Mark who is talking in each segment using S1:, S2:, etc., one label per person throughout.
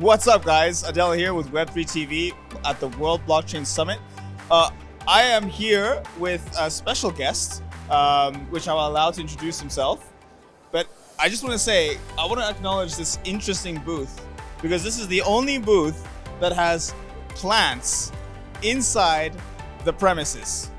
S1: What's up, guys? Adel here with Web3 TV at the World Blockchain Summit. I am here with a special guest, which I'll allow to introduce himself. But I just want to say, I want to acknowledge this interesting booth because this is the only booth that has plants inside the premises.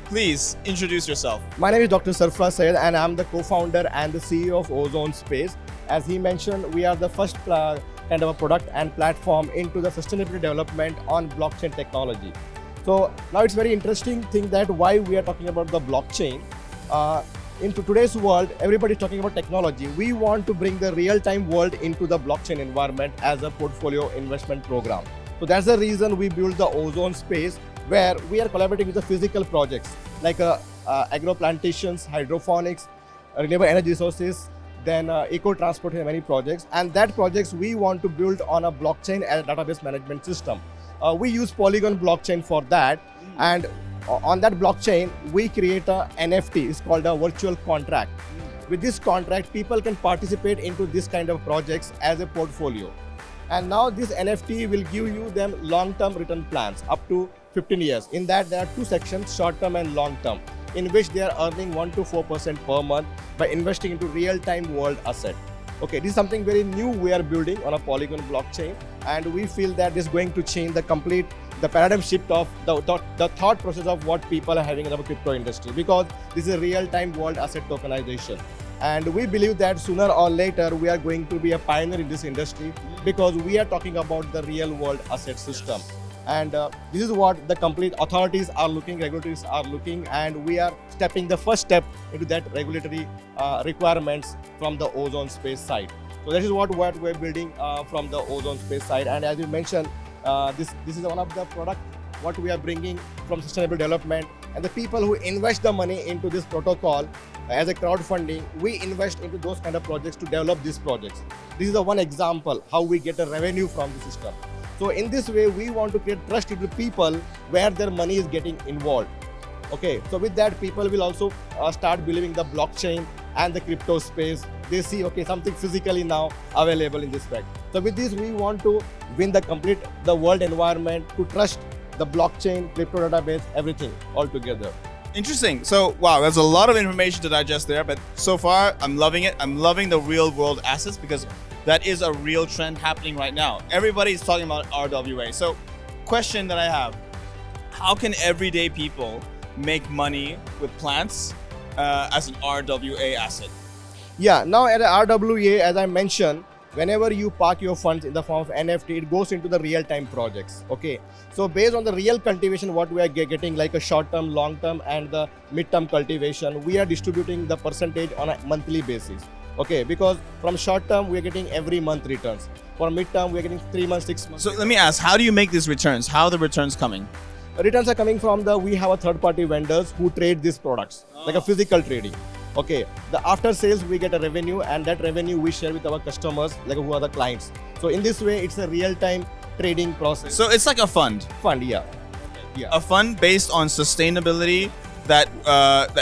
S1: Please introduce yourself.
S2: My name is Dr. Sarfaraz and I'm the co-founder and the CEO of Ozonespace. As he mentioned, we are the first kind of a product and platform into the sustainability development on blockchain technology. So now it's very interesting thing that why we are talking about the blockchain. Into today's world, everybody is talking about technology. We want to bring the real-time world into the blockchain environment as a portfolio investment program. So that's the reason we built the Ozonespace, where we are collaborating with the physical projects like agro plantations, hydroponics, renewable energy resources, then eco-transport in many projects. And that projects we want to build on a blockchain and database management system. We use Polygon blockchain for that. And on that blockchain, we create a NFT. It's called a virtual contract. With this contract, people can participate into this kind of projects as a portfolio. And now this NFT will give you them long-term return plans up to 15 years. In that, there are two sections, short-term and long-term, in which they are earning 1 to 4% per month by investing into real-time world asset. Okay, this is something very new we are building on a Polygon blockchain, and we feel that this is going to change the paradigm shift of the thought process of what people are having in the crypto industry, because this is a real-time world asset tokenization. And we believe that sooner or later we are going to be a pioneer in this industry because we are talking about the real world asset system. And this is what the complete authorities are looking, regulators are looking, and we are stepping the first step into that regulatory requirements from the Ozonespace side. So this is what we're building from the Ozonespace side. And as you mentioned, this is one of the products what we are bringing from sustainable development. And the people who invest the money into this protocol as a crowdfunding, we invest into those kind of projects to develop these projects. This is the one example how we get a revenue from the system. So in this way, we want to create trust into people where their money is getting involved. Okay, so with that, people will also start believing the blockchain and the crypto space. They see, okay, something physically now available in this fact. So with this, we want to win the world environment to trust the blockchain, crypto database, everything all together.
S1: Interesting. So, wow, there's a lot of information to digest there, but so far, I'm loving it. I'm loving the real world assets because that is a real trend happening right now. Everybody's talking about RWA. So, question that I have, how can everyday people make money with plants as an RWA asset?
S2: Yeah, now at RWA, as I mentioned, whenever you park your funds in the form of NFT, it goes into the real-time projects, okay? So based on the real cultivation, what we are getting, like a short-term, long-term, and the mid-term cultivation, we are distributing the percentage on a monthly basis, okay? Because from short-term, we are getting every month returns. For mid-term, we are getting 3 months, 6 months.
S1: So let me ask, how do you make these returns? How are the returns coming?
S2: Returns are coming from we have a third-party vendors who trade these products, like a physical trading. Okay, the after sales we get a revenue, and that revenue we share with our customers, like who are the clients. So in this way, it's a real-time trading process.
S1: So it's like a fund.
S2: Fund, yeah.
S1: Yeah. A fund based on sustainability that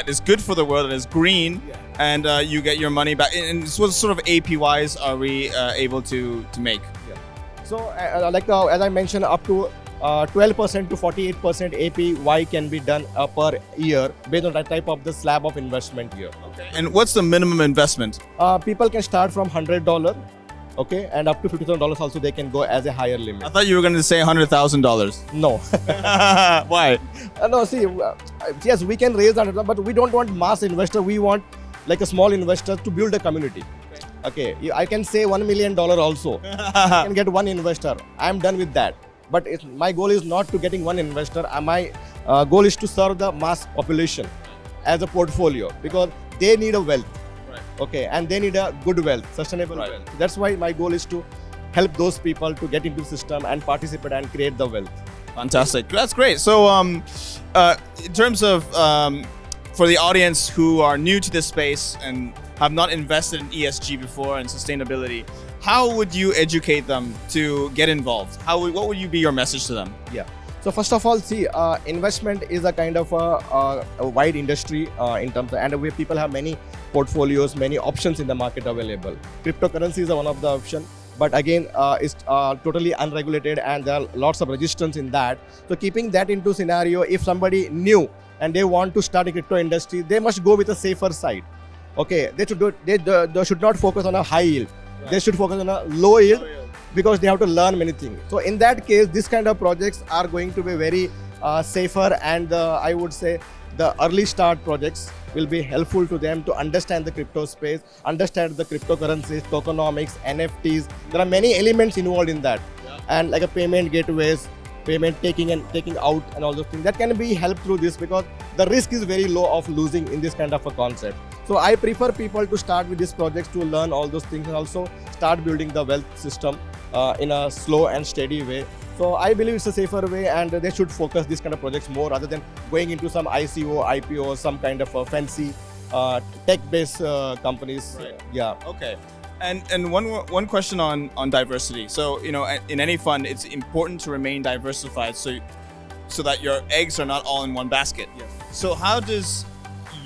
S1: is good for the world, that is green, and you get your money back. And what sort of APYs are we able to make?
S2: Yeah. So as I mentioned, up to 12% to 48% APY can be done per year based on that type of the slab of investment here.
S1: Okay. And what's the minimum investment?
S2: People can start from $100, okay, and up to $50,000 also they can go as a higher limit.
S1: I thought you were going to say $100,000.
S2: No.
S1: Why?
S2: No, see, yes, we can raise $100,000, but we don't want mass investor. We want like a small investor to build a community. Okay, I can say $1 million also. I can get one investor. I'm done with that. But my goal is not to getting one investor. My goal is to serve the mass population as a portfolio because they need a wealth, okay, and they need a good wealth, sustainable wealth. That's why my goal is to help those people to get into the system and participate and create the wealth.
S1: Fantastic. That's great. So in terms of for the audience who are new to this space and have not invested in ESG before and sustainability, how would you educate them to get involved? What would you be your message to them?
S2: Yeah. So first of all, see, investment is a kind of a wide industry in terms of, and where people have many portfolios, many options in the market available. Cryptocurrency is one of the options. but again, it's totally unregulated and there are lots of resistance in that. So keeping that into scenario, if somebody new and they want to start a crypto industry, they must go with a safer side. Okay, they should not focus on a high yield. Right. They should focus on a low yield because they have to learn many things. So in that case, this kind of projects are going to be very safer, and I would say the early start projects will be helpful to them to understand the crypto space, understand the cryptocurrencies, tokenomics, NFTs. There are many elements involved in that, and like a payment gateways, payment taking out, and all those things that can be helped through this, because the risk is very low of losing in this kind of a concept. So I prefer people to start with these projects to learn all those things and also start building the wealth system in a slow and steady way. So I believe it's a safer way, and they should focus these kind of projects more rather than going into some ICO, IPO, or some kind of a fancy tech-based companies.
S1: Right.
S2: Yeah.
S1: Okay. And one question on diversity. So in any fund, it's important to remain diversified, so that your eggs are not all in one basket.
S2: Yes.
S1: So how does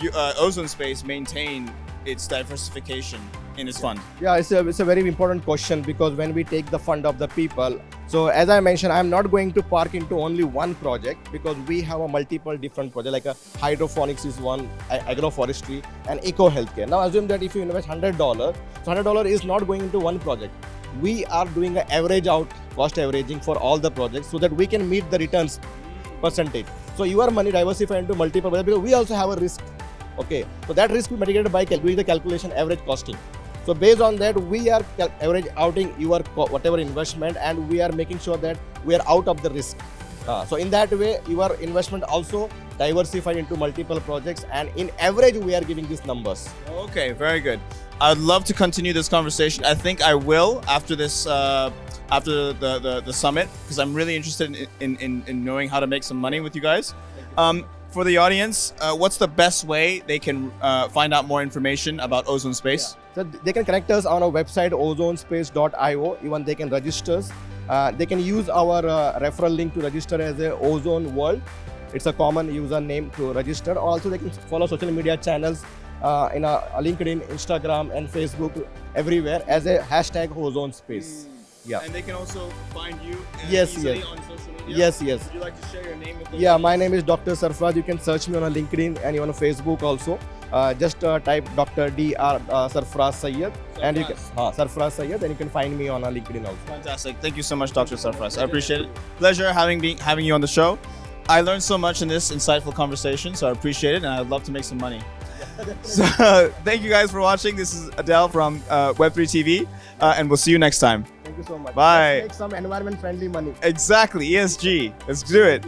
S1: Ozonespace maintain its diversification in its fund?
S2: Yeah, it's a very important question, because when we take the fund of the people, so as I mentioned, I'm not going to park into only one project, because we have a multiple different projects, like a hydroponics is one, agroforestry, and eco healthcare. Now assume that if you invest $100, so $100 is not going into one project. We are doing an average out, cost averaging for all the projects, so that we can meet the returns percentage. So your money diversified into multiple projects, because we also have a risk. Okay, so that risk we mitigated by doing the calculation average costing. So based on that, we are average outing your whatever investment, and we are making sure that we are out of the risk. So in that way, your investment also diversified into multiple projects, and in average, we are giving these numbers.
S1: Okay, very good. I'd love to continue this conversation. I think I will after this, after the summit, because I'm really interested in knowing how to make some money with you guys. For the audience, what's the best way they can find out more information about Ozonespace?
S2: Yeah. So they can connect us on our website, ozonespace.io. Even they can register. They can use our referral link to register as a Ozone World. It's a common username to register. Also, they can follow social media channels in LinkedIn, Instagram, and Facebook, everywhere as a hashtag Ozonespace. Yeah.
S1: And they can also find you
S2: easily
S1: on social media?
S2: Yes.
S1: Would you like to share your name with them?
S2: Yeah, my name is Dr. Sarfaraz. You can search me on LinkedIn and even on Facebook also. Just type Dr. Dr. Sarfaraz Sayyed, and you can Sarfaraz Sayyed, and you can find me on LinkedIn also.
S1: Fantastic. Thank you so much, Dr. Sarfaraz. I appreciate it. Pleasure having you on the show. I learned so much in this insightful conversation, so I appreciate it, and I'd love to make some money. So thank you guys for watching. This is Adel from Web3 TV, and we'll see you next time.
S2: Thank you so much.
S1: Bye.
S2: Let's make some environment-friendly money.
S1: Exactly, ESG. Let's do it.